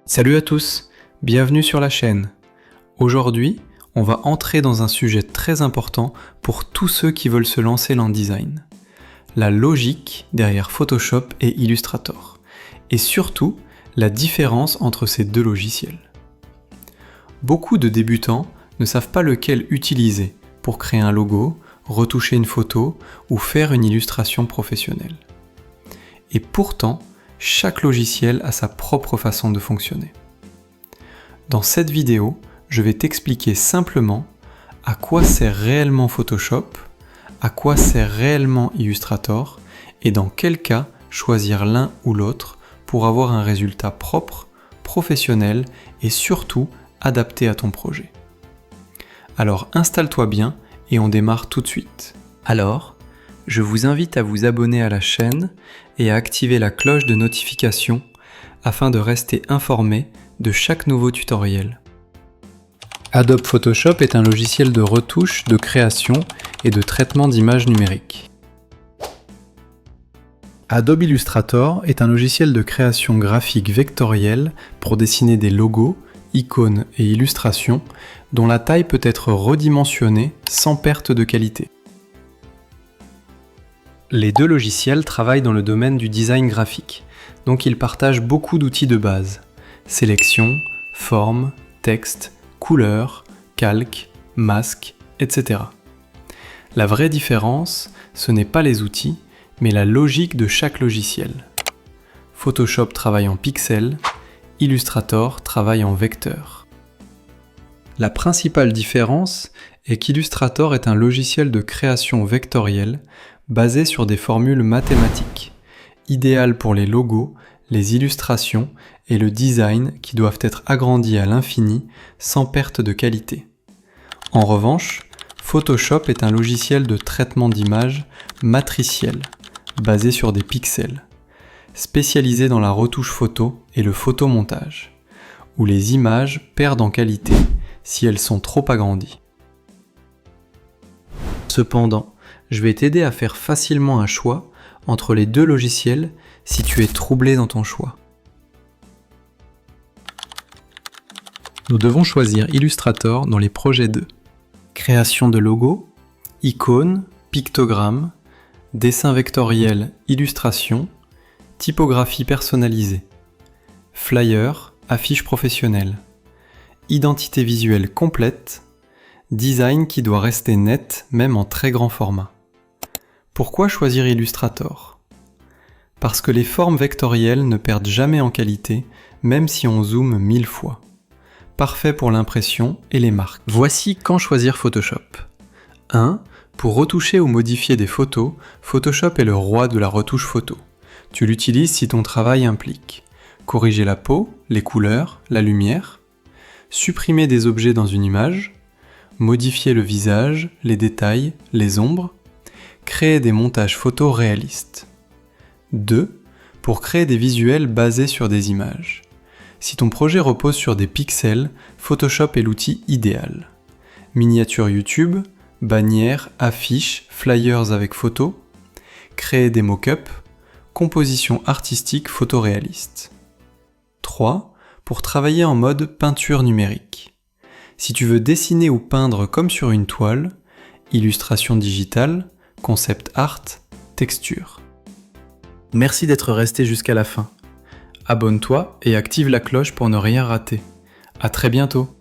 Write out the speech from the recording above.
Salut à tous, bienvenue sur la chaîne. Aujourd'hui, on va entrer dans un sujet très important pour tous ceux qui veulent se lancer dans le design. La logique derrière Photoshop et Illustrator. Et surtout, la différence entre ces deux logiciels. Beaucoup de débutants ne savent pas lequel utiliser pour créer un logo, retoucher une photo ou faire une illustration professionnelle. Et pourtant, chaque logiciel a sa propre façon de fonctionner. Dans cette vidéo, je vais t'expliquer simplement à quoi sert réellement Photoshop, à quoi sert réellement Illustrator et dans quel cas choisir l'un ou l'autre pour avoir un résultat propre, professionnel et surtout adapté à ton projet. Alors installe-toi bien et on démarre tout de suite. Alors, je vous invite à vous abonner à la chaîne et à activer la cloche de notification afin de rester informé de chaque nouveau tutoriel. Adobe Photoshop est un logiciel de retouche, de création et de traitement d'images numériques. Adobe Illustrator est un logiciel de création graphique vectorielle pour dessiner des logos, icônes et illustrations dont la taille peut être redimensionnée sans perte de qualité. Les deux logiciels travaillent dans le domaine du design graphique, donc ils partagent beaucoup d'outils de base. Sélection, forme, texte, couleur, calque, masque, etc. La vraie différence, ce n'est pas les outils, mais la logique de chaque logiciel. Photoshop travaille en pixels, Illustrator travaille en vecteurs. La principale différence est qu'Illustrator est un logiciel de création vectorielle basé sur des formules mathématiques, idéales pour les logos, les illustrations et le design qui doivent être agrandis à l'infini sans perte de qualité. En revanche, Photoshop est un logiciel de traitement d'images matriciel, basé sur des pixels, spécialisé dans la retouche photo et le photomontage, où les images perdent en qualité si elles sont trop agrandies. Cependant, je vais t'aider à faire facilement un choix entre les deux logiciels si tu es troublé dans ton choix. Nous devons choisir Illustrator dans les projets de création de logos, icônes, pictogrammes, dessin vectoriel, illustration, typographie personnalisée, flyer, affiche professionnelle, identité visuelle complète, design qui doit rester net même en très grand format. Pourquoi choisir Illustrator ? Parce que les formes vectorielles ne perdent jamais en qualité, même si on zoome 1000 fois. Parfait pour l'impression et les marques. Voici quand choisir Photoshop. 1. Pour retoucher ou modifier des photos, Photoshop est le roi de la retouche photo. Tu l'utilises si ton travail implique corriger la peau, les couleurs, la lumière, supprimer des objets dans une image, modifier le visage, les détails, les ombres, créer des montages photos réalistes. 2. Pour créer des visuels basés sur des images. Si ton projet repose sur des pixels, Photoshop est l'outil idéal. Miniature YouTube, bannières, affiches, flyers avec photos, créer des mock-ups, composition artistique photoréaliste. 3. Pour travailler en mode peinture numérique. Si tu veux dessiner ou peindre comme sur une toile, illustration digitale, concept art, texture. Merci d'être resté jusqu'à la fin. Abonne-toi et active la cloche pour ne rien rater. À très bientôt.